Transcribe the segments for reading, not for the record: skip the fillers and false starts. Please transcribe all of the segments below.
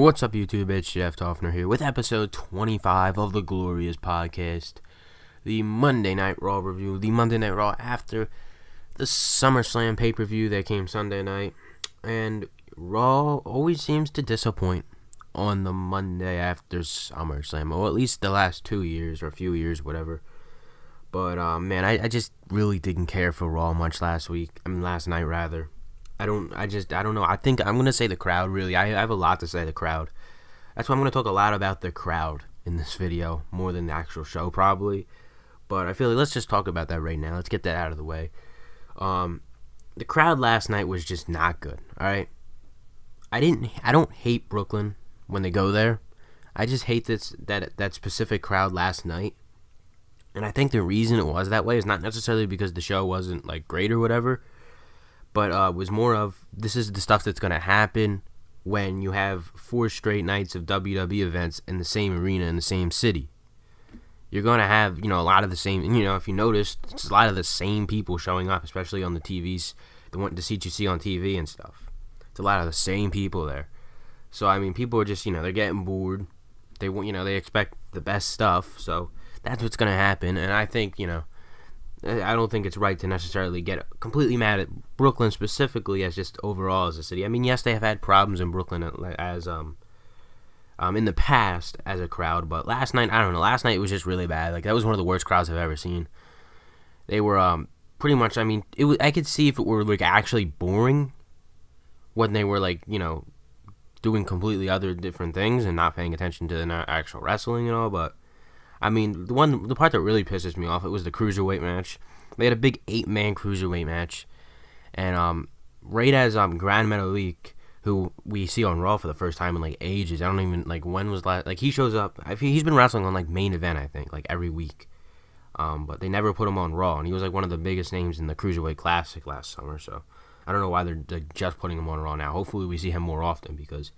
What's up, YouTube? It's Jeff Toffner here with episode 25 of the Glorious Podcast, the Monday Night Raw review, the Monday Night Raw after the SummerSlam pay-per-view that came Sunday night. And Raw always seems to disappoint on the Monday after SummerSlam, or at least the last 2 years or a few years, whatever. But man, I just really didn't care for Raw much last night rather. I don't know. I think I'm going to say the crowd, really. I have a lot to say the crowd. That's why I'm going to talk a lot about the crowd in this video, more than the actual show, probably. But I feel like let's just talk about that right now. Let's get that out of the way. The crowd last night was just not good, alright? I don't hate Brooklyn when they go there. I just hate that specific crowd last night. And I think the reason it was that way is not necessarily because the show wasn't, like, great or whatever, but was more of, this is the stuff that's going to happen when you have 4 straight nights of WWE events in the same arena in the same city. You're going to have, a lot of the same, if you notice, it's a lot of the same people showing up, especially on the TVs, the seats you see on TV and stuff. It's a lot of the same people there. So, I mean, people are just, they're getting bored. They expect the best stuff, so that's what's going to happen. And I think, I don't think it's right to necessarily get completely mad at Brooklyn specifically as just overall as a city. I mean, yes, they have had problems in Brooklyn as in the past as a crowd, but last night, I don't know. Last night was just really bad. Like, that was one of the worst crowds I've ever seen. They were pretty much. I mean, I could see if it were like actually boring when they were like doing completely other different things and not paying attention to the actual wrestling and all, but. I mean, the part that really pisses me off, it was the cruiserweight match. They had a big 8-man cruiserweight match, and right as Grand Metalik, who we see on Raw for the first time in like ages. I don't even when was last. Like, he shows up. He's been wrestling on like main event, I think, like every week. But they never put him on Raw, and he was like one of the biggest names in the Cruiserweight Classic last summer. So I don't know why they're just putting him on Raw now. Hopefully we see him more often because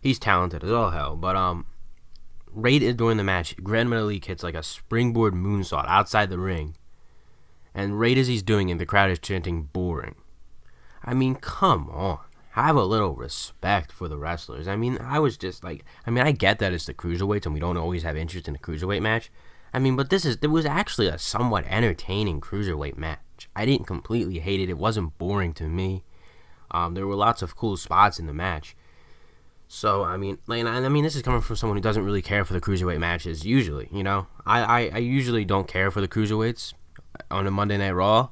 he's talented as all hell. But right during the match, Grand Metalik hits like a springboard moonsault outside the ring. And right as he's doing it, the crowd is chanting boring. I mean, come on. Have a little respect for the wrestlers. I mean, I get that it's the cruiserweights and we don't always have interest in a cruiserweight match. I mean, but it was actually a somewhat entertaining cruiserweight match. I didn't completely hate it. It wasn't boring to me. There were lots of cool spots in the match. So, I mean, this is coming from someone who doesn't really care for the cruiserweight matches, usually, I usually don't care for the cruiserweights on a Monday Night Raw,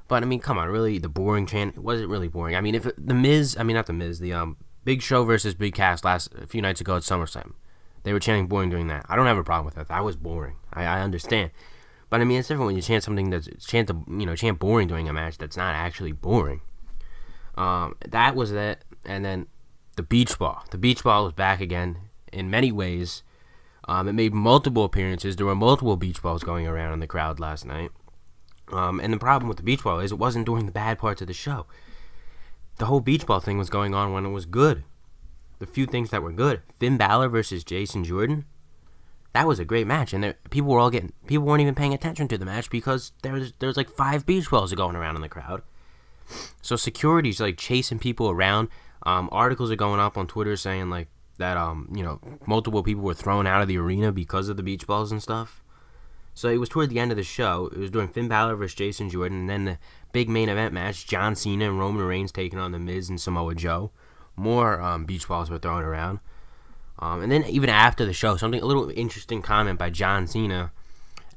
but, I mean, come on, really, the boring chant, was it really boring? I mean, the Big Show versus Big Cass a few nights ago at SummerSlam, they were chanting boring during that. I don't have a problem with that. That was boring. I understand. But, I mean, it's different when you chant something chant boring during a match that's not actually boring. That was that, and then the beach ball. The beach ball was back again in many ways. It made multiple appearances. There were multiple beach balls going around in the crowd last night. And the problem with the beach ball is it wasn't during the bad parts of the show. The whole beach ball thing was going on when it was good. The few things that were good. Finn Balor versus Jason Jordan. That was a great match. And people weren't even paying attention to the match because there was like 5 beach balls going around in the crowd. So security's like chasing people around. Articles are going up on Twitter saying like that multiple people were thrown out of the arena because of the beach balls and stuff. So it was toward the end of the show. It was during Finn Balor versus Jason Jordan, and then the big main event match, John Cena and Roman Reigns taking on The Miz and Samoa Joe. More beach balls were thrown around. And then even after the show, a little interesting comment by John Cena.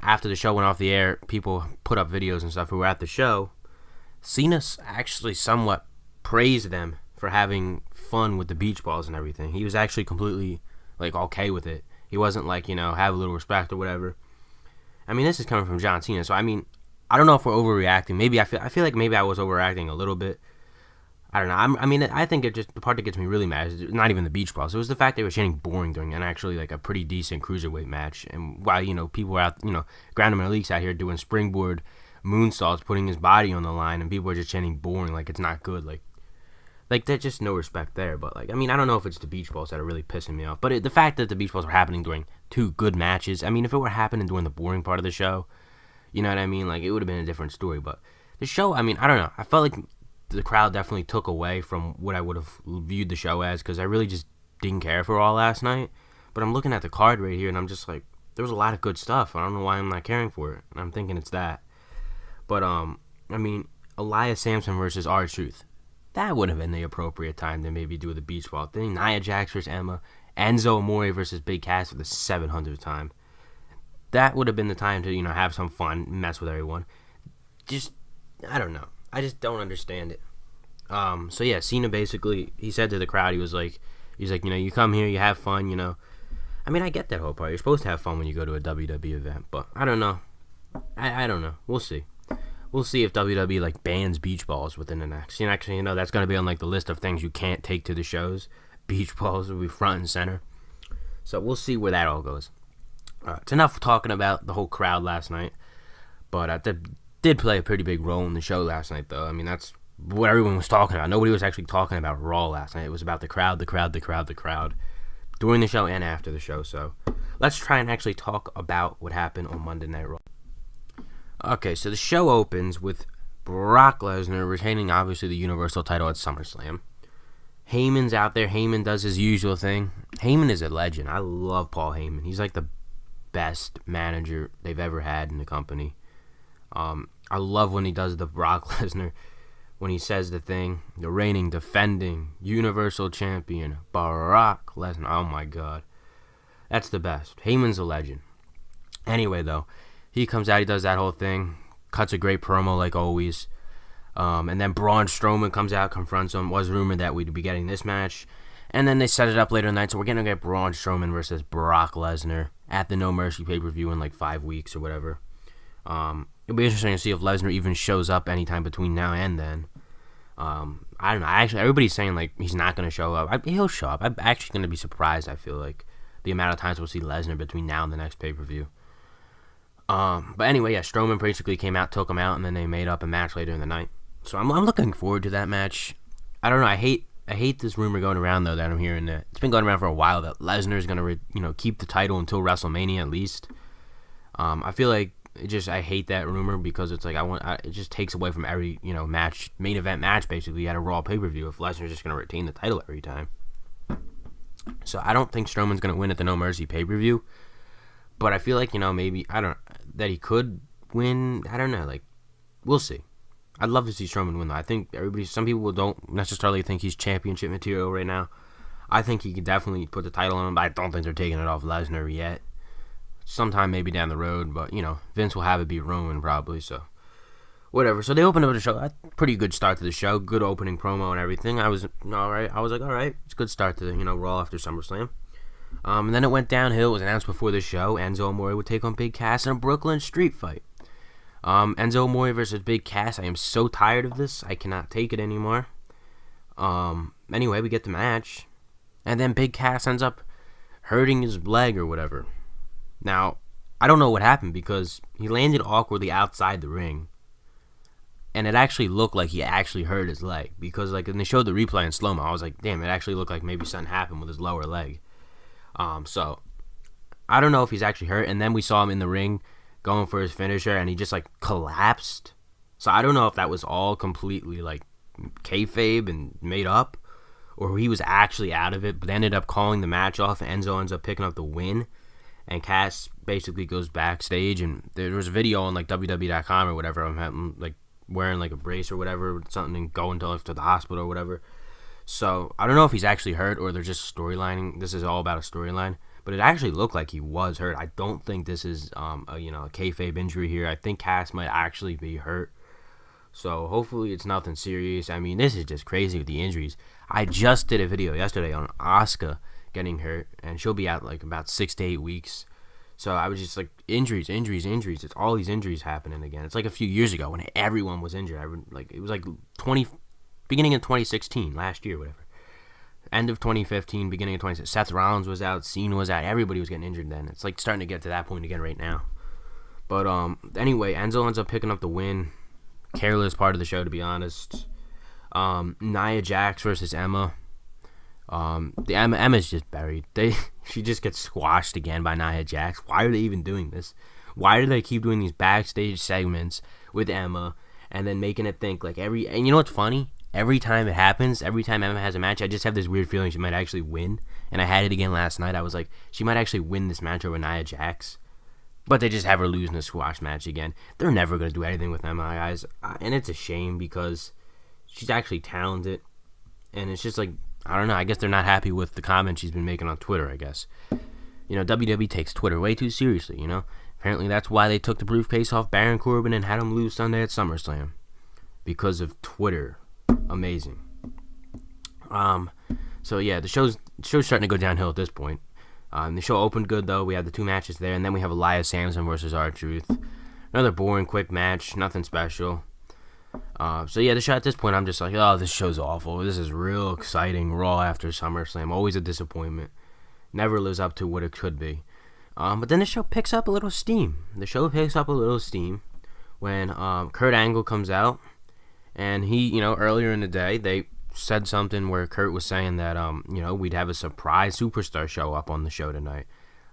After the show went off the air, people put up videos and stuff who were at the show. Cena actually somewhat praised them for having fun with the beach balls and everything. He was actually completely, okay with it. He wasn't have a little respect or whatever. I mean, this is coming from John Cena, so I mean, I don't know if we're overreacting. Maybe I feel like maybe I was overreacting a little bit. I don't know. I think the part that gets me really mad is not even the beach balls. It was the fact they were chanting boring during an actually a pretty decent cruiserweight match. And while people were out, Grand Metalik's out here doing springboard moonsaults, putting his body on the line, and people are just chanting boring like it's not good. There's just no respect there. But, I don't know if it's the beach balls that are really pissing me off. But the fact that the beach balls were happening during 2 good matches, if it were happening during the boring part of the show, you know what I mean? It would have been a different story. But the show, I don't know. I felt like the crowd definitely took away from what I would have viewed the show as, because I really just didn't care for Raw last night. But I'm looking at the card right here, and I'm just like, there was a lot of good stuff. I don't know why I'm not caring for it. And I'm thinking it's that. But, I mean, Elias Sampson versus R-Truth. That would have been the appropriate time to maybe do the beach ball thing. Nia Jax versus Emma. Enzo Amore versus Big Cass for the 700th time. That would have been the time to, have some fun, mess with everyone. Just, I don't know. I just don't understand it. So yeah, Cena basically, he said to the crowd, he's like, you come here, you have fun, I mean, I get that whole part. You're supposed to have fun when you go to a WWE event, but I don't know. I don't know. We'll see. We'll see if WWE bans beach balls within the next. That's going to be on the list of things you can't take to the shows. Beach balls will be front and center. So we'll see where that all goes. It's enough talking about the whole crowd last night, but that did play a pretty big role in the show last night, though. I mean, that's what everyone was talking about. Nobody was actually talking about Raw last night. It was about the crowd during the show and after the show. So let's try and actually talk about what happened on Monday Night Raw. Okay, so the show opens with Brock Lesnar retaining, obviously, the Universal title at SummerSlam. Heyman's out there. Heyman does his usual thing. Heyman is a legend. I love Paul Heyman. He's the best manager they've ever had in the company. I love when he does the Brock Lesnar, when he says the thing, the reigning, defending, Universal Champion, Brock Lesnar. Oh my God. That's the best. Heyman's a legend. Anyway, though, he comes out, he does that whole thing, cuts a great promo like always. And then Braun Strowman comes out, confronts him. Was rumored that we'd be getting this match. And then they set it up later in the night, so we're going to get Braun Strowman versus Brock Lesnar at the No Mercy pay-per-view in 5 weeks or whatever. It'll be interesting to see if Lesnar even shows up anytime between now and then. I don't know. Actually, everybody's saying he's not going to show up. He'll show up. I'm actually going to be surprised, I feel like, the amount of times we'll see Lesnar between now and the next pay-per-view. But anyway, yeah, Strowman basically came out, took him out, and then they made up a match later in the night. So I'm looking forward to that match. I don't know. I hate this rumor going around, though, that I'm hearing that it's been going around for a while that Lesnar is going to keep the title until WrestleMania at least. I feel like I hate that rumor because it's it just takes away from every main event match basically at a Raw pay-per-view if Lesnar's just going to retain the title every time. So I don't think Strowman's going to win at the No Mercy pay-per-view, but I feel like maybe that he could win. I don't know. We'll see. I'd love to see Strowman win, though. I think some people don't necessarily think he's championship material right now. I think he could definitely put the title on him, but I don't think they're taking it off Lesnar yet. Sometime maybe down the road, but, Vince will have it beat Roman probably, so whatever. So they opened up the show. Pretty good start to the show. Good opening promo and everything. I was all right. All right. It's a good start to the, Raw after SummerSlam. And then it went downhill. It was announced before the show. Enzo Amore would take on Big Cass in a Brooklyn street fight. Enzo Amore versus Big Cass. I am so tired of this. I cannot take it anymore. Anyway, we get the match. And then Big Cass ends up hurting his leg or whatever. Now, I don't know what happened because he landed awkwardly outside the ring. And it actually looked like he actually hurt his leg. Because when they showed the replay in slow-mo, I was like, damn, it actually looked like maybe something happened with his lower leg. So, I don't know if he's actually hurt. And then we saw him in the ring going for his finisher, and he just collapsed. So I don't know if that was all completely kayfabe and made up, or he was actually out of it, but ended up calling the match off, and Enzo ends up picking up the win, and Cass basically goes backstage, and there was a video on WWE.com or whatever of him wearing a brace or whatever, something, and going to the hospital or whatever. So I don't know if he's actually hurt or they're just storylining. This is all about a storyline. But it actually looked like he was hurt. I don't think this is a kayfabe injury here. I think Cass might actually be hurt. So hopefully it's nothing serious. I mean, this is just crazy with the injuries. I just did a video yesterday on Asuka getting hurt, and she'll be out about 6 to 8 weeks. So I was just injuries. It's all these injuries happening again. It's a few years ago when everyone was injured. It was beginning of 2016, last year, whatever. End of 2015, beginning of 2016, Seth Rollins was out, Cena was out, everybody was getting injured then. It's starting to get to that point again right now. But anyway, Enzo ends up picking up the win. Careless part of the show, to be honest. Nia Jax versus Emma. Emma's just buried. She just gets squashed again by Nia Jax. Why are they even doing this? Why do they keep doing these backstage segments with Emma and then making it think and you know what's funny? every time it happens, every time Emma has a match, I just have this weird feeling she might actually win. And I had it again last night. I was like, she might actually win this match over Nia Jax. But they just have her lose in a squash match again. They're never going to do anything with Emma, guys. And it's a shame because she's actually talented. And it's just like, I don't know. I guess they're not happy with the comments she's been making on Twitter, I guess. WWE takes Twitter way too seriously, Apparently that's why they took the briefcase off Baron Corbin and had him lose Sunday at SummerSlam. Because of Twitter. Amazing. So yeah, the show's starting to go downhill at this point. The show opened good though. We had the 2 matches there, and then we have Elias Samson versus R-Truth. Another boring, quick match. Nothing special. So yeah, the show at this point, I'm just like, oh, this show's awful. This is real exciting. Raw after SummerSlam. Always a disappointment. Never lives up to what it could be. But then the show picks up a little steam. When Kurt Angle comes out, and he, earlier in the day, they said something where Kurt was saying that, we'd have a surprise superstar show up on the show tonight.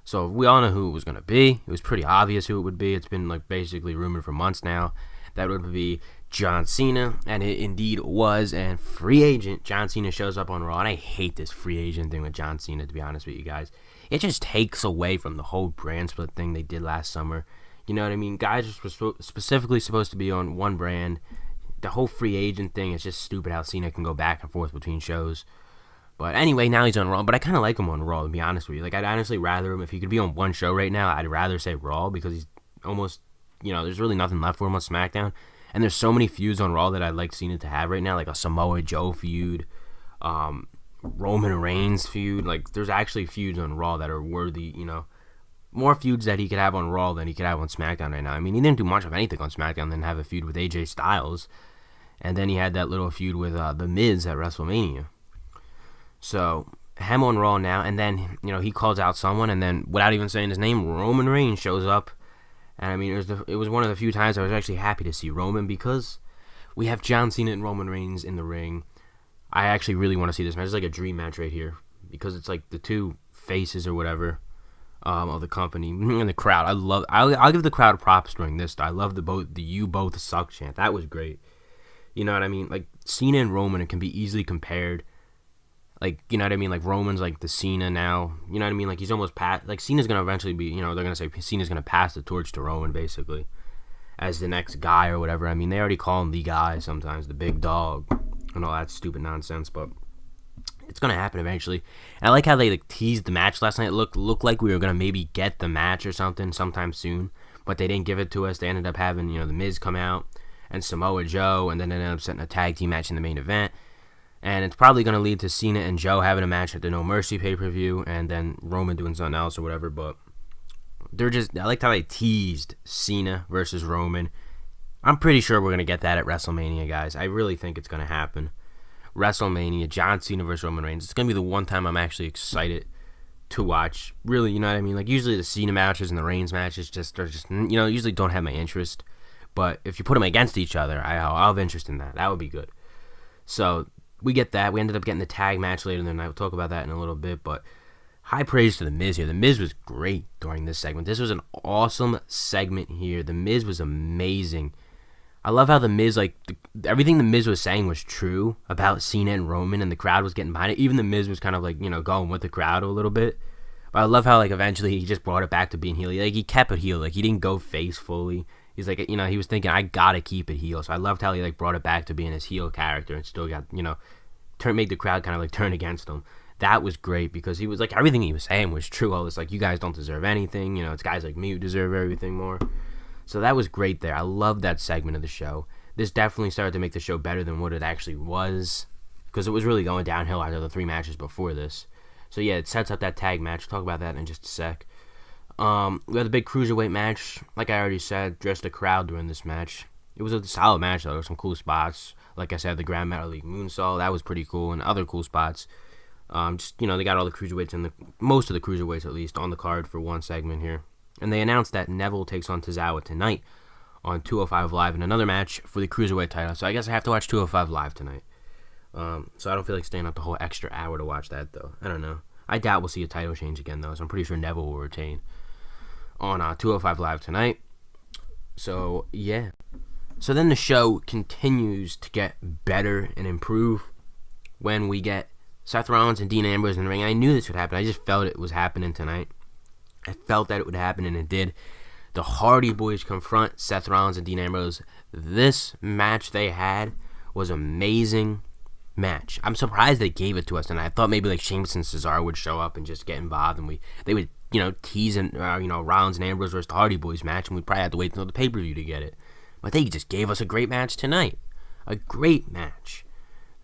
So we all know who it was going to be. It was pretty obvious who it would be. It's been basically rumored for months now. That would be John Cena, and it indeed was. And free agent John Cena shows up on Raw, and I hate this free agent thing with John Cena, to be honest with you guys. It just takes away from the whole brand split thing they did last summer. You know what I mean? Guys are specifically supposed to be on one brand. The whole free agent thing is just stupid how Cena can go back and forth between shows. But anyway, now he's on Raw. But I kind of like him on Raw, to be honest with you. I'd honestly rather him, if he could be on one show right now, I'd rather say Raw, because he's almost, there's really nothing left for him on SmackDown. And there's so many feuds on Raw that I'd like Cena to have right now, like a Samoa Joe feud, Roman Reigns feud. There's actually feuds on Raw that are worthy, more feuds that he could have on Raw than he could have on SmackDown right now. I mean, he didn't do much of anything on SmackDown than have a feud with AJ Styles. And then he had that little feud with The Miz at WrestleMania. So, him on Raw now, and then, he calls out someone, and then, without even saying his name, Roman Reigns shows up. And, I mean, it was one of the few times I was actually happy to see Roman, because we have John Cena and Roman Reigns in the ring. I actually really want to see this match. It's like a dream match right here, because it's like the two faces or whatever of the company and the crowd. I'll give the crowd props during this. I love the "You both suck" chant. That was great. You know what I mean? Cena and Roman, it can be easily compared. You know what I mean? Roman's the Cena now. You know what I mean? He's almost past. Cena's going to eventually be, they're going to say Cena's going to pass the torch to Roman, basically, as the next guy or whatever. I mean, they already call him the guy sometimes, the big dog, and all that stupid nonsense, but it's going to happen eventually. And I like how they teased the match last night. It looked like we were going to maybe get the match or something sometime soon, but they didn't give it to us. They ended up having, The Miz come out and Samoa Joe, and then they ended up setting a tag team match in the main event. And it's probably going to lead to Cena and Joe having a match at the No Mercy pay-per-view, and then Roman doing something else or whatever. But I liked how they teased Cena versus Roman. I'm pretty sure we're going to get that at WrestleMania, guys. I really think it's going to happen. WrestleMania, John Cena versus Roman Reigns. It's going to be the one time I'm actually excited to watch. Really, you know what I mean? Usually the Cena matches and the Reigns matches usually don't have my interest. But if you put them against each other, I'll have interest in that. That would be good. So we get that. We ended up getting the tag match later in the night. We'll talk about that in a little bit. But high praise to The Miz here. The Miz was great during this segment. This was an awesome segment here. The Miz was amazing. I love how The Miz, everything The Miz was saying was true about Cena and Roman, and the crowd was getting behind it. Even The Miz was kind of going with the crowd a little bit. But I love how eventually he just brought it back to being heel. He kept it heel. He didn't go face fully. He's he was thinking, I gotta keep it heel. So I loved how he brought it back to being his heel character and still got, made the crowd kind of turn against him. That was great because he was everything he was saying was true. All this you guys don't deserve anything. It's guys like me who deserve everything more. So that was great there. I love that segment of the show. This definitely started to make the show better than what it actually was, because it was really going downhill after the 3 matches before this. So yeah, it sets up that tag match. We'll talk about that in just a sec. We had the big cruiserweight match. Like I already said, dressed a crowd during this match. It was a solid match though. There were some cool spots. Like I said, the Grand Metal League moonsault, that was pretty cool, and other cool spots. They got all the cruiserweights and most of the cruiserweights at least on the card for one segment here. And they announced that Neville takes on Tozawa tonight on 205 Live in another match for the cruiserweight title. So I guess I have to watch 205 Live tonight. So I don't feel like staying up the whole extra hour to watch that though. I don't know. I doubt we'll see a title change again though. So I'm pretty sure Neville will retain on 205 Live tonight. So yeah. So then the show continues to get better and improve when we get Seth Rollins and Dean Ambrose in the ring. I knew this would happen. I just felt it was happening tonight. I felt that it would happen, and it did. The Hardy Boys confront Seth Rollins and Dean Ambrose. This match they had was amazing match. I'm surprised they gave it to us, and I thought maybe like Sheamus and Cesaro would show up and just get involved, and they would tease and Rollins and Ambrose versus the Hardy Boys match, and we'd probably have to wait until the pay-per-view to get it. But they just gave us a great match tonight. A great match.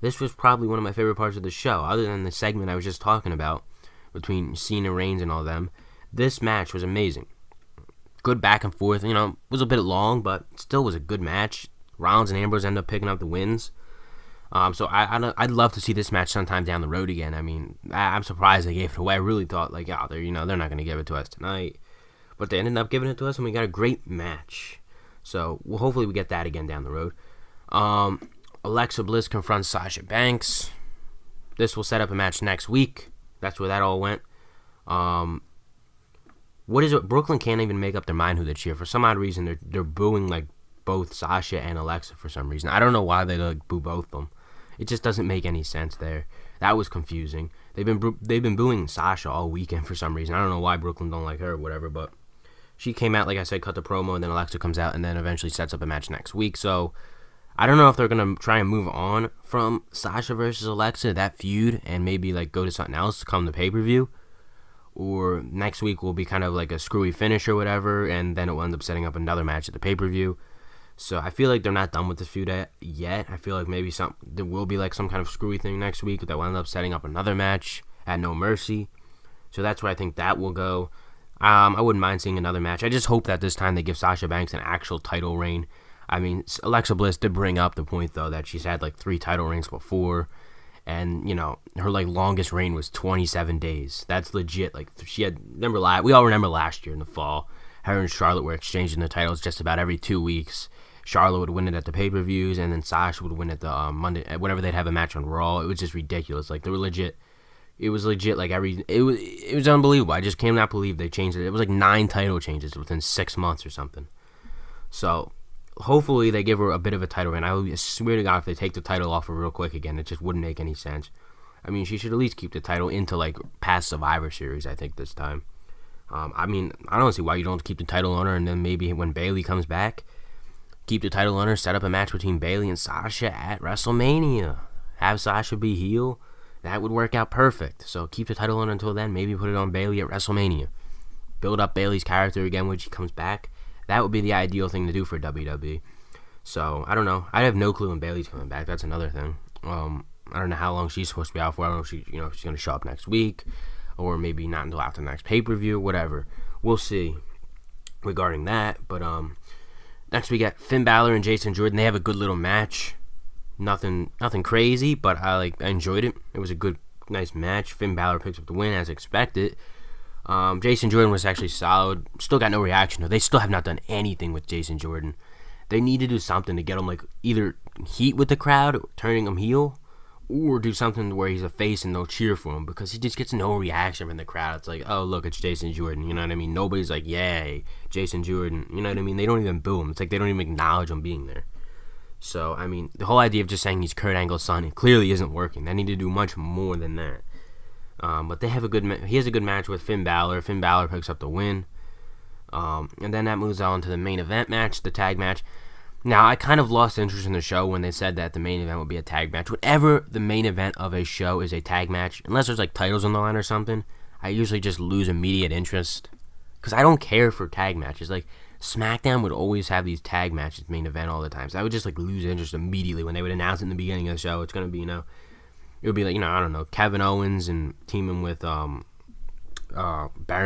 This was probably one of my favorite parts of the show, other than the segment I was just talking about between Cena, Reigns, and all them. This match was amazing. Good back and forth. It was a bit long, but still was a good match. Rollins and Ambrose end up picking up the wins. So I'd love to see this match sometime down the road again. I mean, I'm surprised they gave it away. I really thought they're not going to give it to us tonight, but they ended up giving it to us, and we got a great match. So hopefully we get that again down the road. Alexa Bliss confronts Sasha Banks. This will set up a match next week. That's where that all went. What is it? Brooklyn can't even make up their mind who they cheer. For some odd reason, they're booing like both Sasha and Alexa for some reason. I don't know why they boo both of them. It just doesn't make any sense there. That was confusing. They've been booing Sasha all weekend for some reason. I don't know why Brooklyn don't like her or whatever, but she came out, like I said, cut the promo, and then Alexa comes out and then eventually sets up a match next week. So I don't know if they're going to try and move on from Sasha versus Alexa, that feud, and maybe like go to something else come the pay-per-view. Or next week will be kind of like a screwy finish or whatever, and then it will end up setting up another match at the pay-per-view. So I feel like they're not done with this feud yet. I feel like maybe there will be like some kind of screwy thing next week that will end up setting up another match at No Mercy. So that's where I think that will go. I wouldn't mind seeing another match. I just hope that this time they give Sasha Banks an actual title reign. I mean, Alexa Bliss did bring up the point, though, that she's had like 3 title reigns before. And, her like longest reign was 27 days. That's legit. Like, we all remember last year in the fall, her and Charlotte were exchanging the titles just about every 2 weeks. Charlotte would win it at the pay-per-views, and then Sasha would win it the Monday, whenever they'd have a match on Raw. It was just ridiculous. Like, they were legit. It was legit. Like, it was unbelievable. I just cannot believe they changed it. It was like 9 title changes within 6 months or something. So hopefully they give her a bit of a title reign. I swear to God, if they take the title off her real quick again, it just wouldn't make any sense. I mean, she should at least keep the title into like past Survivor Series, I think, this time. I mean, I don't see why you don't keep the title on her, and then maybe when Bayley comes back, keep the title on her, set up a match between Bayley and Sasha at WrestleMania. Have Sasha be heel. That would work out perfect. So keep the title on until then. Maybe put it on Bayley at WrestleMania. Build up Bayley's character again when she comes back. That would be the ideal thing to do for WWE. So, I don't know. I have no clue when Bayley's coming back. That's another thing. I don't know how long she's supposed to be out for. I don't know if she's going to show up next week, or maybe not until after the next pay-per-view, whatever. We'll see regarding that. But next we got Finn Balor and Jason Jordan. They have a good little match. Nothing crazy, but I enjoyed it. It was a good, nice match. Finn Balor picks up the win as expected. Jason Jordan was actually solid. Still got no reaction, though. They still have not done anything with Jason Jordan. They need to do something to get him, like, either heat with the crowd, turning him heel, or do something where he's a face and they'll cheer for him, because he just gets no reaction from the crowd. It's like, oh, look, it's Jason Jordan, you know what I mean? Nobody's like, yay, Jason Jordan, you know what I mean? They don't even boo him. It's like they don't even acknowledge him being there. So, I mean, the whole idea of just saying he's Kurt Angle's son, it clearly isn't working. They need to do much more than that. But they have he has a good match with Finn Balor. Finn Balor picks up the win. And then that moves on to the main event match, the tag match. Now, I kind of lost interest in the show when they said that the main event would be a tag match. Whenever the main event of a show is a tag match, unless there's like titles on the line or something, I usually just lose immediate interest. Because I don't care for tag matches. Like, SmackDown would always have these tag matches main event all the time. So I would just like lose interest immediately when they would announce it in the beginning of the show. It's going to be, it would be like, I don't know, Kevin Owens and teaming with Baron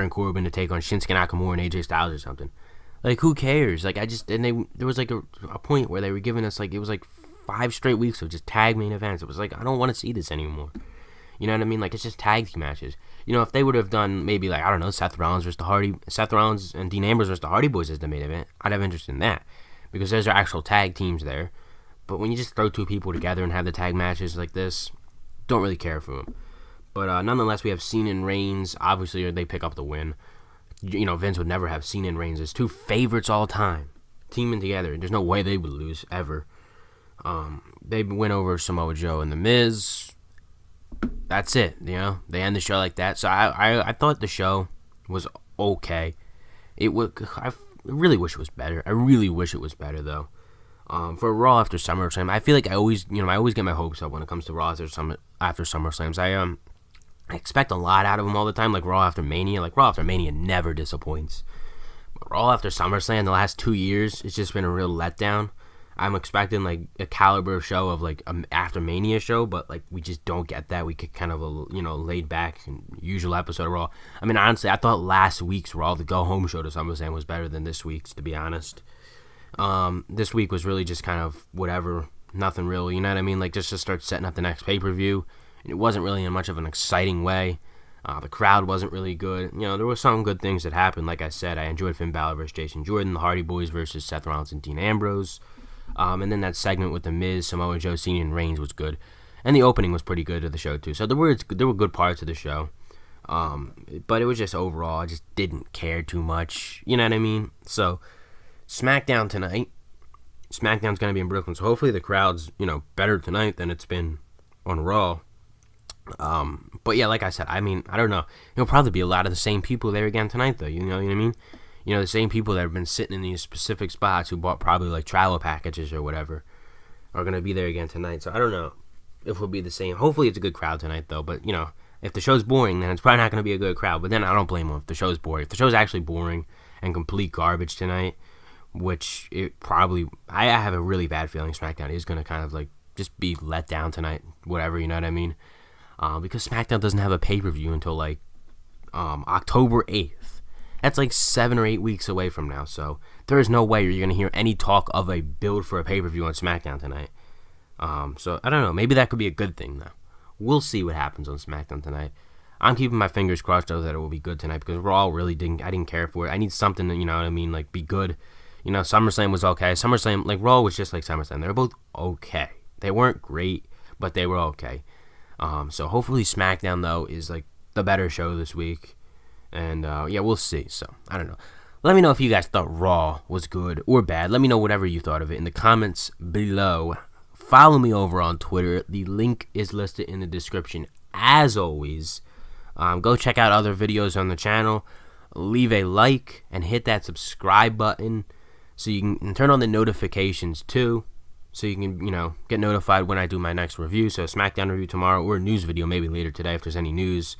Corbin to take on Shinsuke Nakamura and AJ Styles or something. Like, who cares? Like, there was like a point where they were giving us, like, it was like 5 straight weeks of just tag main events. It was like, I don't want to see this anymore. You know what I mean? Like, it's just tag team matches. If they would have done maybe, like, I don't know, Seth Rollins and Dean Ambrose versus the Hardy Boys as the main event, I'd have interest in that. Because there's actual tag teams there. But when you just throw 2 people together and have the tag matches like this, don't really care for them. But nonetheless, we have Cena and Reigns. Obviously, they pick up the win. Vince would never have Cena and Reigns as 2 favorites all time. teaming together. There's no way they would lose ever. They win over Samoa Joe and The Miz. That's it. They end the show like that. So I thought the show was okay. I really wish it was better. I really wish it was better though. For Raw after SummerSlam, I feel like I always get my hopes up when it comes to Raw after SummerSlams. I expect a lot out of them all the time, like Raw after Mania. Like Raw after Mania never disappoints. But Raw after SummerSlam, the last 2 years, it's just been a real letdown. I'm expecting like a caliber show of like after Mania show, but like we just don't get that. We get kind of a laid back and usual episode of Raw. I mean, honestly, I thought last week's Raw, the go home show to SummerSlam, was better than this week's, to be honest. This week was really just kind of whatever, nothing really. You know what I mean? Like just to start setting up the next pay per view. It wasn't really in much of an exciting way. The crowd wasn't really good. There were some good things that happened. Like I said, I enjoyed Finn Balor versus Jason Jordan, the Hardy Boys versus Seth Rollins and Dean Ambrose. And then that segment with The Miz, Samoa Joe, Cena, and Reigns was good. And the opening was pretty good to the show, too. So there were good parts of the show. But it was just overall, I just didn't care too much. You know what I mean? So, SmackDown tonight. SmackDown's going to be in Brooklyn. So hopefully the crowd's, better tonight than it's been on Raw. But yeah, like I said, I mean, I don't know. It'll probably be a lot of the same people there again tonight, though. You know what I mean? The same people that have been sitting in these specific spots who bought probably like travel packages or whatever are going to be there again tonight. So I don't know if it'll be the same. Hopefully it's a good crowd tonight, though. But, if the show's boring, then it's probably not going to be a good crowd. But then I don't blame them if the show's boring. If the show's actually boring and complete garbage tonight, which it probably, I have a really bad feeling SmackDown is going to kind of like just be let down tonight, whatever, you know what I mean? Because SmackDown doesn't have a pay-per-view until like October 8th. That's like 7 or 8 weeks away from now, so there is no way you're going to hear any talk of a build for a pay-per-view on SmackDown tonight. So I don't know, maybe that could be a good thing though. We'll see what happens on SmackDown tonight. I'm keeping my fingers crossed though that it will be good tonight because Raw I didn't care for it. I need something to, you know what I mean, like be good. SummerSlam was okay. SummerSlam, like Raw was just like SummerSlam. They were both okay. They weren't great, but they were okay. So hopefully SmackDown though is like the better show this week. And yeah, we'll see. So I don't know. Let me know if you guys thought Raw was good or bad. Let me know whatever you thought of it in the comments below. Follow me over on Twitter. The link is listed in the description as always. Go check out other videos on the channel. Leave a like and hit that subscribe button so you can turn on the notifications too. So you can, get notified when I do my next review. So SmackDown review tomorrow or a news video maybe later today if there's any news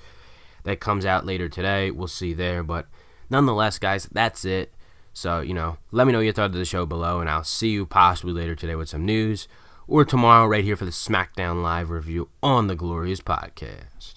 that comes out later today. We'll see there. But nonetheless, guys, that's it. So, let me know your thoughts of the show below, and I'll see you possibly later today with some news or tomorrow right here for the SmackDown Live review on the Glorious Podcast.